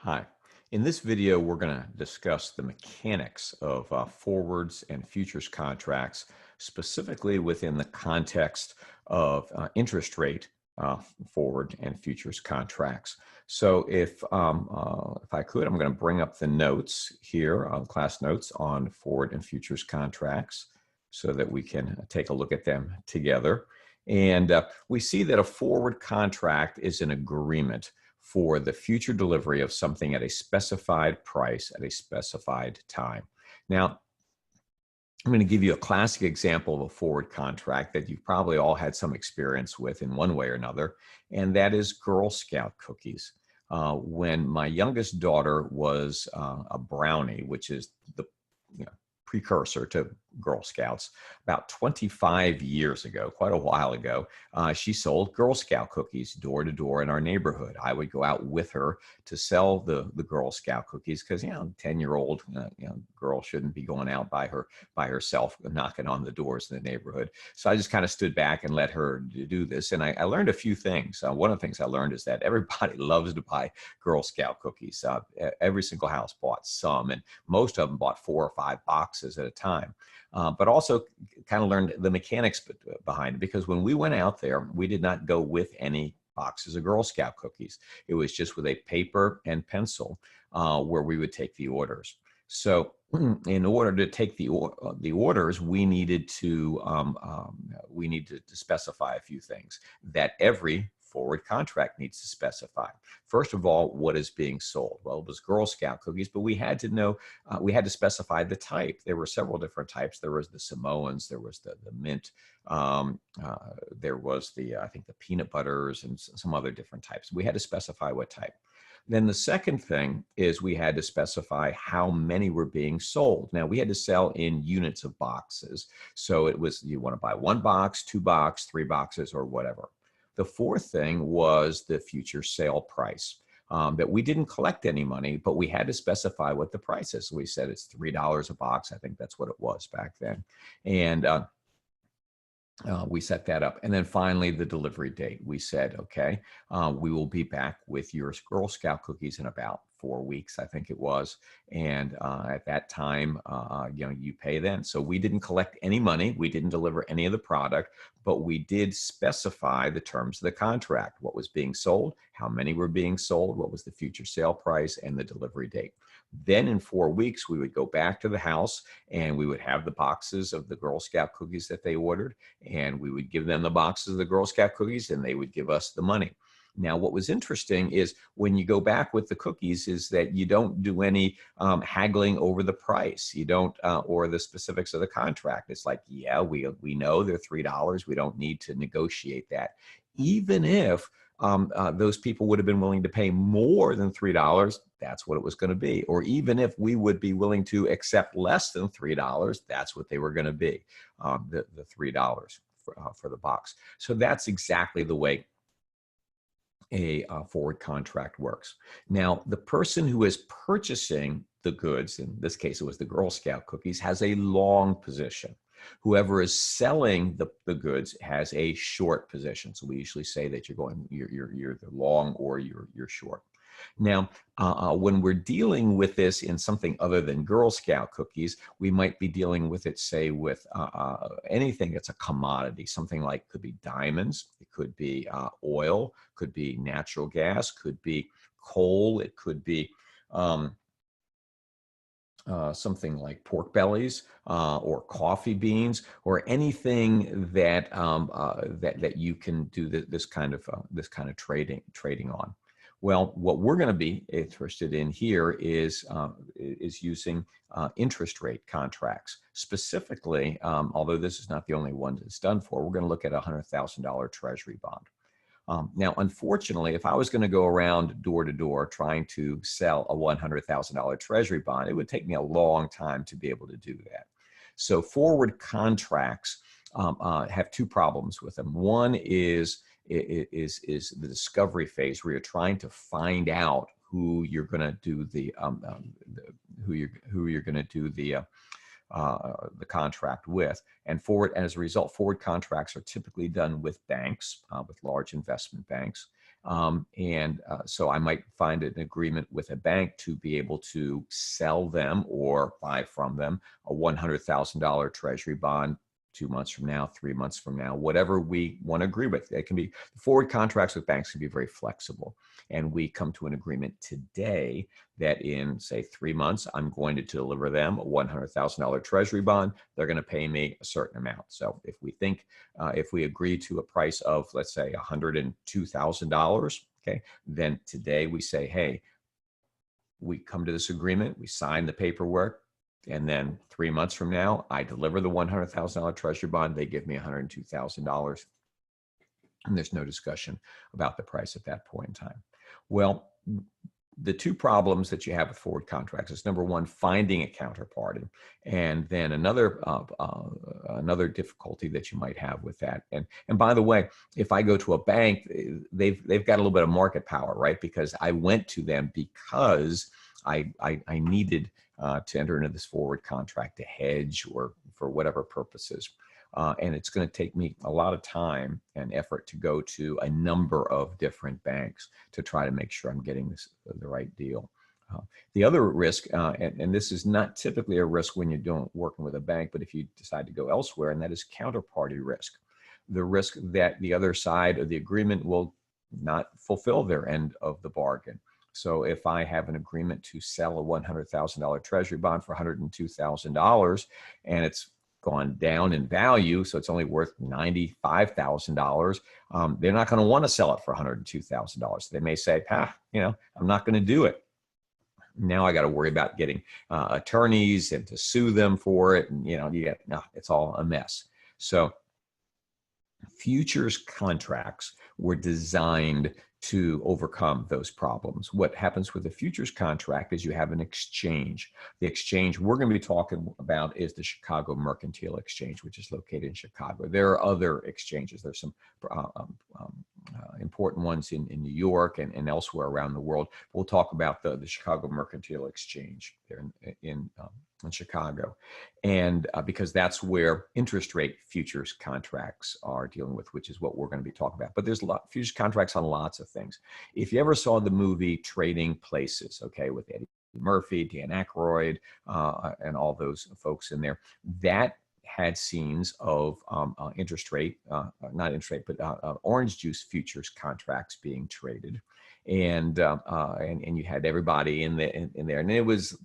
Hi. In this video, we're going to discuss the mechanics of forwards and futures contracts, specifically within the context of interest rate uh, forward and futures contracts. So if I could, I'm going to bring up the notes here, class notes on forward and futures contracts so that we can take a look at them together. And we see that a forward contract is an agreement for the future delivery of something at a specified price at a specified time. Now, I'm going to give you a classic example of a forward contract that you've probably all had some experience with in one way or another, and that is Girl Scout cookies. When my youngest daughter was a brownie, which is the you know, precursor to Girl Scouts, about 25 years ago, quite a while ago, she sold Girl Scout cookies door to door in our neighborhood. I would go out with her to sell the Girl Scout cookies because 10-year-old girl shouldn't be going out by herself knocking on the doors in the neighborhood. So I just kind of stood back and let her do this, and I learned a few things. One of the things I learned is that everybody loves to buy Girl Scout cookies. Every single house bought some, and most of them bought 4 or 5 boxes at a time. But also kind of learned the mechanics behind it, because when we went out there, we did not go with any boxes of Girl Scout cookies. It was just with a paper and pencil where we would take the orders. So in order to take the orders, we needed to specify a few things that every forward contract needs to specify. First of all, what is being sold? Well, it was Girl Scout cookies, but we had to know, we had to specify the type. There were several different types. There was the Samoans, there was the mint, there was I think the peanut butters and some other different types. We had to specify what type. Then the second thing is we had to specify how many were being sold. Now, we had to sell in units of boxes. So it was, you want to buy 1 box, 2 box, 3 boxes, or whatever. The fourth thing was the future sale price. That we didn't collect any money, but we had to specify what the price is. So we said it's $3 a box. I think that's what it was back then. And we set that up. And then finally, the delivery date. We said, okay, we will be back with your Girl Scout cookies in about 4 weeks, I think it was. And at that time, you pay then. So we didn't collect any money. We didn't deliver any of the product, but we did specify the terms of the contract, what was being sold, how many were being sold, what was the future sale price, and the delivery date. Then in 4 weeks, we would go back to the house and we would have the boxes of the Girl Scout cookies that they ordered, and we would give them the boxes of the Girl Scout cookies, and they would give us the money. Now, what was interesting is when you go back with the cookies is that you don't do any haggling over the price. You don't, or the specifics of the contract. It's like, yeah, we know they're $3. We don't need to negotiate that. Even if those people would have been willing to pay more than $3, that's what it was going to be. Or even if we would be willing to accept less than $3, that's what they were going to be, the $3 for the box. So that's exactly the way a forward contract works. Now, the person who is purchasing the goods, in this case it was the Girl Scout cookies, has a long position. Whoever is selling the goods has a short position. So we usually say that you're the long or you're short. Now, when we're dealing with this in something other than Girl Scout cookies, we might be dealing with it, say, with anything that's a commodity, something like could be diamonds, it could be oil, could be natural gas, could be coal, it could be something like pork bellies or coffee beans or anything that you can do this kind of trading on. Well, what we're going to be interested in here is using interest rate contracts. Specifically, although this is not the only one it's done for, we're going to look at a $100,000 Treasury bond. Now, unfortunately, if I was going to go around door to door trying to sell a $100,000 Treasury bond, it would take me a long time to be able to do that. So forward contracts have 2 problems with them. One is the discovery phase, where you're trying to find out who you're going to do who you're going to do the contract with. And as a result, forward contracts are typically done with banks, with large investment banks. So I might find an agreement with a bank to be able to sell them or buy from them a $100,000 treasury bond 2 months from now, 3 months from now, whatever we want to agree with. It can be forward contracts with banks can be very flexible. And we come to an agreement today that in, say, 3 months, I'm going to deliver them a $100,000 treasury bond. They're going to pay me a certain amount. So if we think, if we agree to a price of, let's say, $102,000, okay, then today we say, hey, we come to this agreement, we sign the paperwork, and then 3 months from now, I deliver the $100,000 treasury bond. They give me $102,000. And there's no discussion about the price at that point in time. Well, the two problems that you have with forward contracts is, number one, finding a counterparty, and then another difficulty that you might have with that. And by the way, if I go to a bank, they've got a little bit of market power, right? Because I went to them because I needed to enter into this forward contract to hedge or for whatever purposes. And it's going to take me a lot of time and effort to go to a number of different banks to try to make sure I'm getting the right deal. The other risk, and this is not typically a risk when you're working with a bank, but if you decide to go elsewhere, and that is counterparty risk. The risk that the other side of the agreement will not fulfill their end of the bargain. So if I have an agreement to sell a $100,000 treasury bond for $102,000 and it's gone down in value, so it's only worth $95,000, they're not going to want to sell it for $102,000. They may say, I'm not going to do it. Now I got to worry about getting attorneys and to sue them for it. And, it's all a mess. So futures contracts were designed to overcome those problems. What happens with a futures contract is you have an exchange. The exchange we're going to be talking about is the Chicago Mercantile Exchange, which is located in Chicago. There are other exchanges. There's some important ones in New York and elsewhere around the world. We'll talk about the Chicago Mercantile Exchange there in Chicago. And because that's where interest rate futures contracts are dealing with, which is what we're going to be talking about. But there's futures contracts on lots of things. If you ever saw the movie Trading Places, okay, with Eddie Murphy, Dan Aykroyd, and all those folks in there, that had scenes of interest rate, not interest rate, but orange juice futures contracts being traded. And you had everybody in there, and it was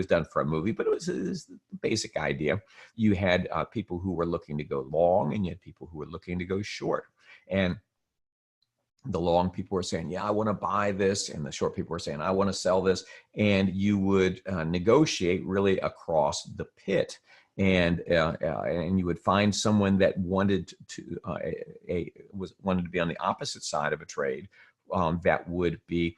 done for a movie, but it was the basic idea. You had people who were looking to go long, and you had people who were looking to go short. And the long people were saying, yeah, I want to buy this, and the short people were saying, I want to sell this. And you would negotiate really across the pit. And you would find someone that wanted to be on the opposite side of a trade. That would be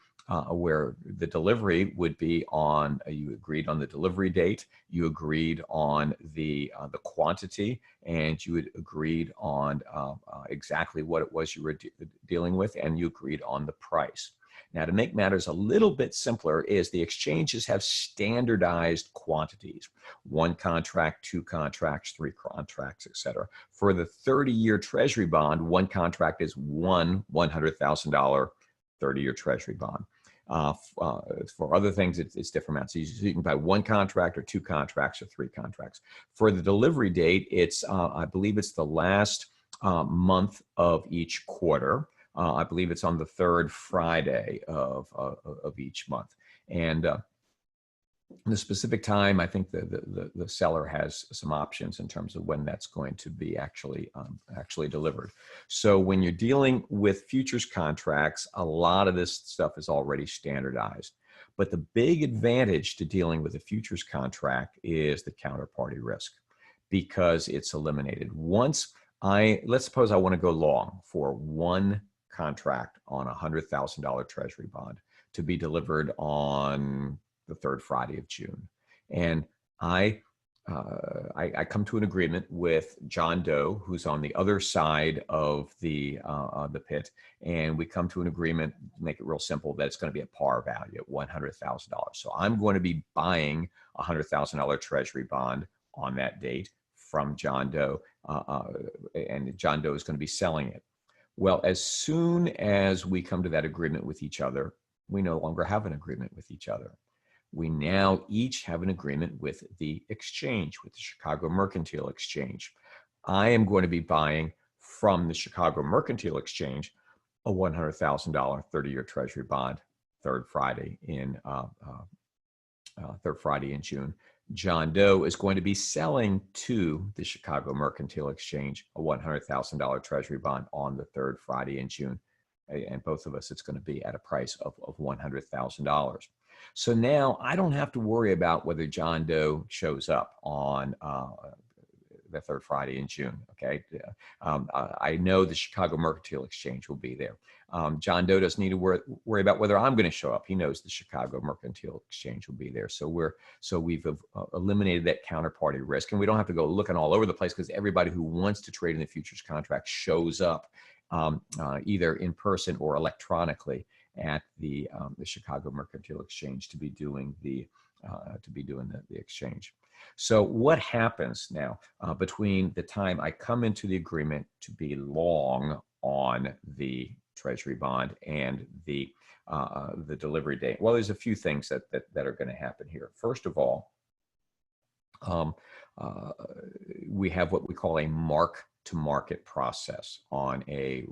where the delivery would be on. You agreed on the delivery date. You agreed on the quantity, and you had agreed on exactly what it was you were dealing with, and you agreed on the price. Now, to make matters a little bit simpler, is the exchanges have standardized quantities: 1 contract, 2 contracts, 3 contracts, etc. For the 30-year Treasury bond, 1 contract is one $100,000 30-year Treasury bond. For other things, it's different amounts. So you can buy 1 contract or 2 contracts or 3 contracts. For the delivery date, it's I believe it's the last month of each quarter. I believe it's on the 3rd Friday of each month. And the specific time, I think the seller has some options in terms of when that's going to be actually delivered. So when you're dealing with futures contracts, a lot of this stuff is already standardized. But the big advantage to dealing with a futures contract is the counterparty risk, because it's eliminated. Let's suppose I want to go long for 1 contract on a $100,000 Treasury bond to be delivered on the 3rd Friday of June. And I come to an agreement with John Doe, who's on the other side of the pit, and we come to an agreement, make it real simple, that it's going to be at par value at $100,000. So I'm going to be buying a $100,000 Treasury bond on that date from John Doe, and John Doe is going to be selling it. Well, as soon as we come to that agreement with each other, we no longer have an agreement with each other. We now each have an agreement with the exchange, with the Chicago Mercantile Exchange. I am going to be buying from the Chicago Mercantile Exchange a $100,000 30-year Treasury bond third Friday in June. John Doe is going to be selling to the Chicago Mercantile Exchange a $100,000 Treasury bond on the third Friday in June. And both of us, it's going to be at a price of $100,000. So now I don't have to worry about whether John Doe shows up on the third Friday in June. Okay. I know the Chicago Mercantile Exchange will be there. John Doe doesn't need to worry about whether I'm going to show up. He knows the Chicago Mercantile Exchange will be there. So we've eliminated that counterparty risk, and we don't have to go looking all over the place because everybody who wants to trade in the futures contract shows up either in person or electronically at the Chicago Mercantile Exchange to be doing the exchange. So what happens now between the time I come into the agreement to be long on the Treasury bond and the delivery date? Well, there's a few things that are going to happen here. First of all, we have what we call a mark-to-market process on a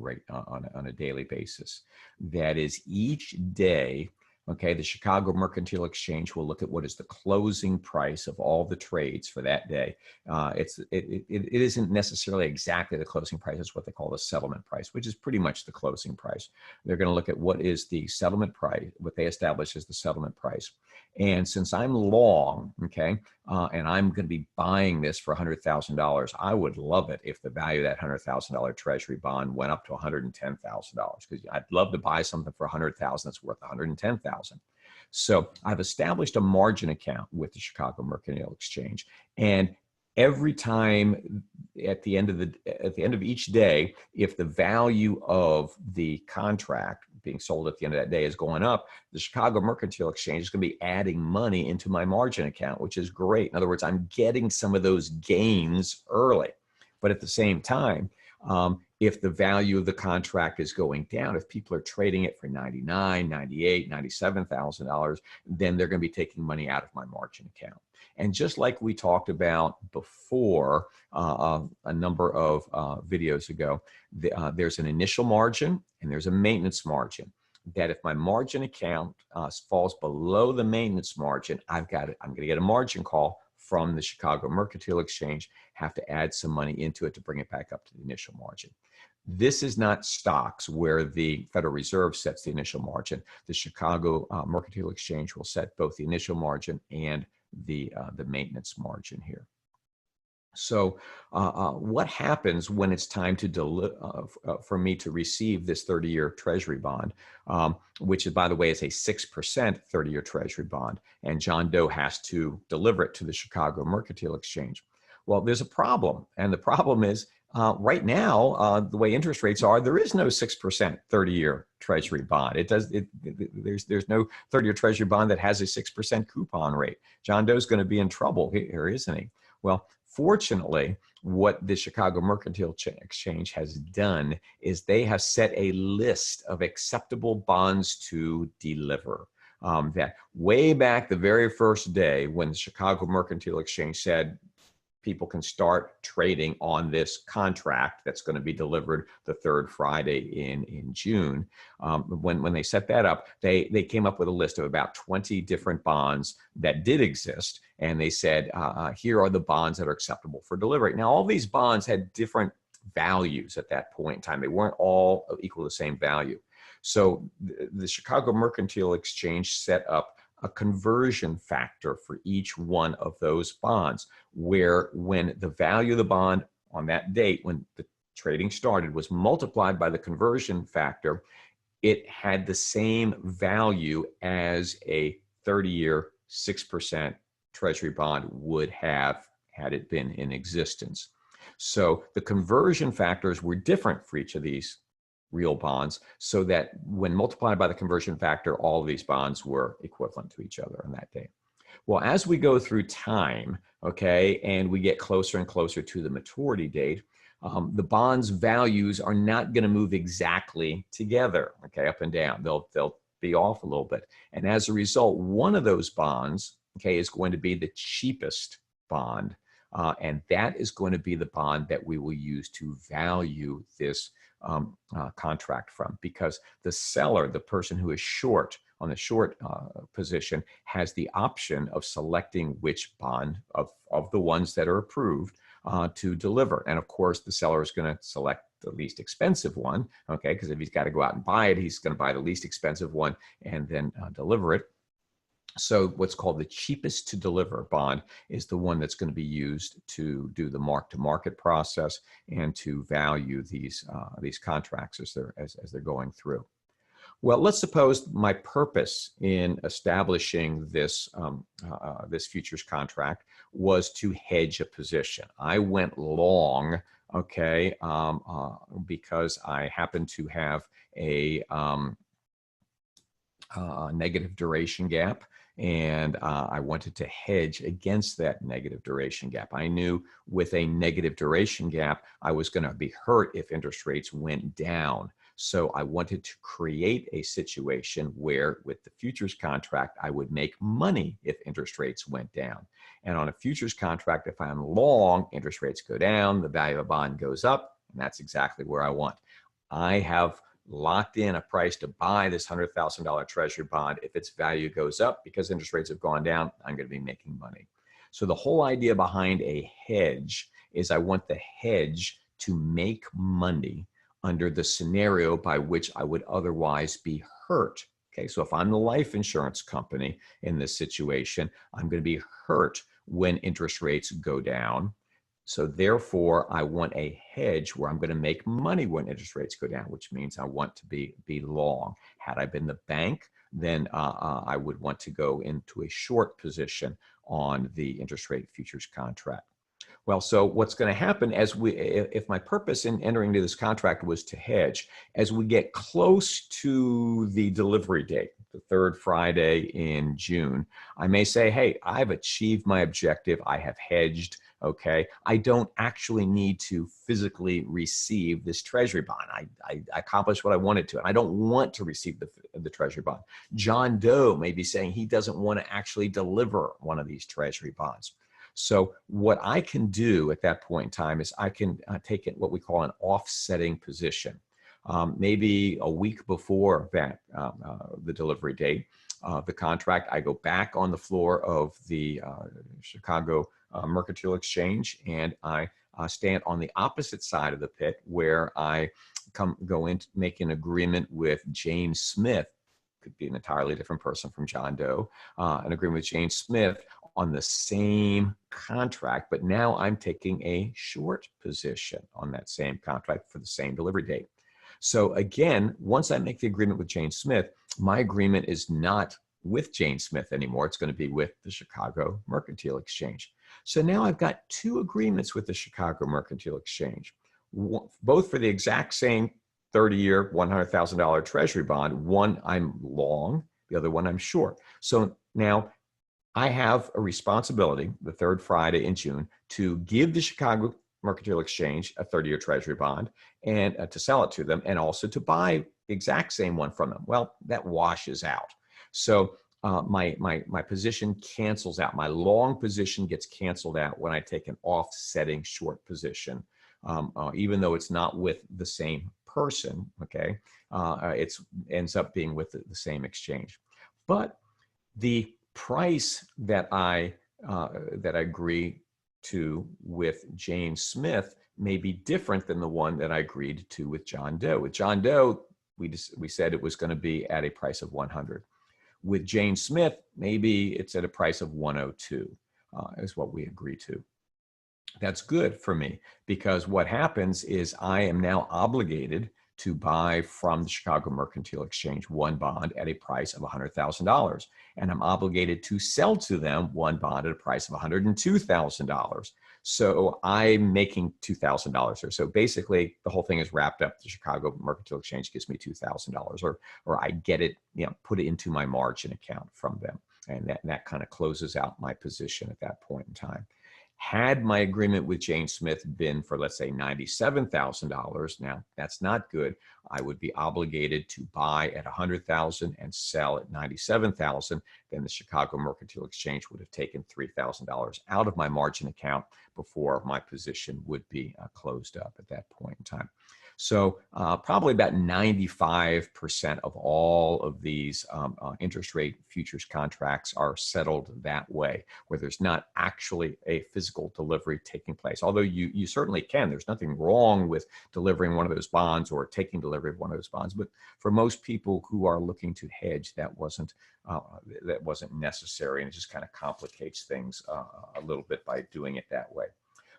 daily basis. That is, each day, okay, the Chicago Mercantile Exchange will look at what is the closing price of all the trades for that day. It isn't necessarily exactly the closing price. It's what they call the settlement price, which is pretty much the closing price. They're going to look at what is the settlement price, what they establish as the settlement price. And since I'm long, okay, and I'm going to be buying this for $100,000, I would love it if the value of that $100,000 Treasury bond went up to $110,000, because I'd love to buy something for $100,000 that's worth $110,000. So I've established a margin account with the Chicago Mercantile Exchange, and every time at the end of each day, if the value of the contract being sold at the end of that day is going up, the Chicago Mercantile Exchange is going to be adding money into my margin account, which is great. In other words, I'm getting some of those gains early. But at the same time, if the value of the contract is going down, if people are trading it for $99,000, $98,000, $97,000, then they're going to be taking money out of my margin account. And just like we talked about before, a number of videos ago, there's an initial margin and there's a maintenance margin. That if my margin account falls below the maintenance margin, I'm going to get a margin call from the Chicago Mercantile Exchange, have to add some money into it to bring it back up to the initial margin. This is not stocks where the Federal Reserve sets the initial margin. The Chicago Mercantile Exchange will set both the initial margin and the maintenance margin here. So what happens when it's time to for me to receive this 30-year Treasury bond, which, by the way, is a 6% 30-year Treasury bond, and John Doe has to deliver it to the Chicago Mercantile Exchange? Well, there's a problem, and the problem is right now, the way interest rates are, there is no 6% 30-year Treasury bond. There's no 30-year Treasury bond that has a 6% coupon rate. John Doe's going to be in trouble here, isn't he? Well, fortunately, what the Chicago Mercantile Exchange has done is they have set a list of acceptable bonds to deliver. That way back the very first day when the Chicago Mercantile Exchange said people can start trading on this contract that's going to be delivered the third Friday in June. When they set that up, they came up with a list of about 20 different bonds that did exist. And they said, here are the bonds that are acceptable for delivery. Now, all these bonds had different values at that point in time. They weren't all equal to the same value. So the Chicago Mercantile Exchange set up a conversion factor for each one of those bonds, where when the value of the bond on that date, when the trading started, was multiplied by the conversion factor, it had the same value as a 30-year 6% Treasury bond would have had it been in existence. So the conversion factors were different for each of these real bonds, so that when multiplied by the conversion factor, all of these bonds were equivalent to each other on that day. Well, as we go through time, okay, and we get closer and closer to the maturity date, The bonds values are not going to move exactly together, okay, up and down. They'll be off a little bit. And as a result, one of those bonds, okay, is going to be the cheapest bond. And that is going to be the bond that we will use to value this contract from, because the seller, the person who is short on the short position, has the option of selecting which bond of the ones that are approved to deliver. And of course, the seller is going to select the least expensive one, okay, because if he's got to go out and buy it, he's going to buy the least expensive one and then deliver it. So what's called the cheapest to deliver bond is the one that's going to be used to do the mark-to-market process and to value these contracts as they're going through. Well, let's suppose my purpose in establishing this this futures contract was to hedge a position. I went long, okay, because I happen to have a negative duration gap, and I wanted to hedge against that negative duration gap. I knew with a negative duration gap, I was going to be hurt if interest rates went down. So I wanted to create a situation where with the futures contract, I would make money if interest rates went down. And on a futures contract, if I'm long, interest rates go down, the value of a bond goes up, and that's exactly where I want. I have locked in a price to buy this $100,000 treasury bond. If its value goes up because interest rates have gone down, I'm going to be making money. So the whole idea behind a hedge is I want the hedge to make money under the scenario by which I would otherwise be hurt. Okay, so if I'm the life insurance company in this situation, I'm going to be hurt when interest rates go down. So therefore, I want a hedge where I'm going to make money when interest rates go down, which means I want to be long. Had I been the bank, then I would want to go into a short position on the interest rate futures contract. Well, so what's going to happen if my purpose in entering into this contract was to hedge, as we get close to the delivery date, the third Friday in June, I may say, hey, I've achieved my objective. I have hedged. Okay, I don't actually need to physically receive this treasury bond. I accomplished what I wanted to, and I don't want to receive the treasury bond. John Doe may be saying he doesn't want to actually deliver one of these treasury bonds. So what I can do at that point in time is I can take it what we call an offsetting position. Maybe a week before that, the delivery date of the contract, I go back on the floor of the Chicago Mercantile Exchange, and I stand on the opposite side of the pit where I go in to make an agreement with Jane Smith. Could be an entirely different person from John Doe. An agreement with Jane Smith on the same contract, but now I'm taking a short position on that same contract for the same delivery date. So again, once I make the agreement with Jane Smith, my agreement is not with Jane Smith anymore. It's going to be with the Chicago Mercantile Exchange. So now I've got two agreements with the Chicago Mercantile Exchange, both for the exact same 30-year, $100,000 treasury bond. One I'm long, the other one I'm short. So now I have a responsibility, the third Friday in June, to give the Chicago Mercantile Exchange a 30-year treasury bond and to sell it to them, and also to buy the exact same one from them. Well, that washes out. So my position cancels out. My long position gets canceled out when I take an offsetting short position, even though it's not with the same person. Okay, it ends up being with the same exchange, but the price that I agree to with Jane Smith may be different than the one that I agreed to with John Doe. With John Doe, we said it was going to be at a price of 100. With Jane Smith, maybe it's at a price of 102 is what we agree to. That's good for me, because what happens is I am now obligated to buy from the Chicago Mercantile Exchange one bond at a price of $100,000. And I'm obligated to sell to them one bond at a price of $102,000. So I'm making $2,000 or so. Basically, the whole thing is wrapped up. The Chicago Mercantile Exchange gives me $2,000, or I get it, put it into my margin account from them. And that kind of closes out my position at that point in time. Had my agreement with Jane Smith been for, let's say, $97,000, now that's not good. I would be obligated to buy at 100,000 and sell at 97,000. Then the Chicago Mercantile Exchange would have taken $3,000 out of my margin account before my position would be closed up at that point in time. So probably about 95% of all of these interest rate futures contracts are settled that way, where there's not actually a physical delivery taking place. Although you certainly can. There's nothing wrong with delivering one of those bonds or taking delivery of one of those bonds. But for most people who are looking to hedge, that wasn't necessary, and it just kind of complicates things a little bit by doing it that way.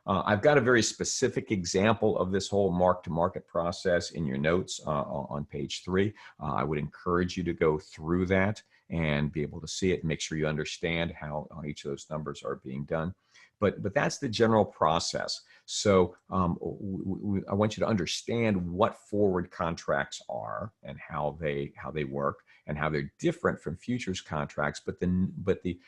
I've got a very specific example of this whole mark-to-market process in your notes on page 3. I would encourage you to go through that and be able to see it and make sure you understand how each of those numbers are being done. But that's the general process. So I want you to understand what forward contracts are and how they work and how they're different from futures contracts. But the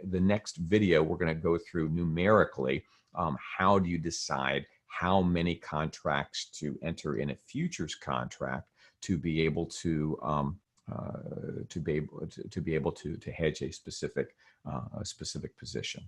next video we're going to go through numerically how do you decide how many contracts to enter in a futures contract to be able to hedge a specific position.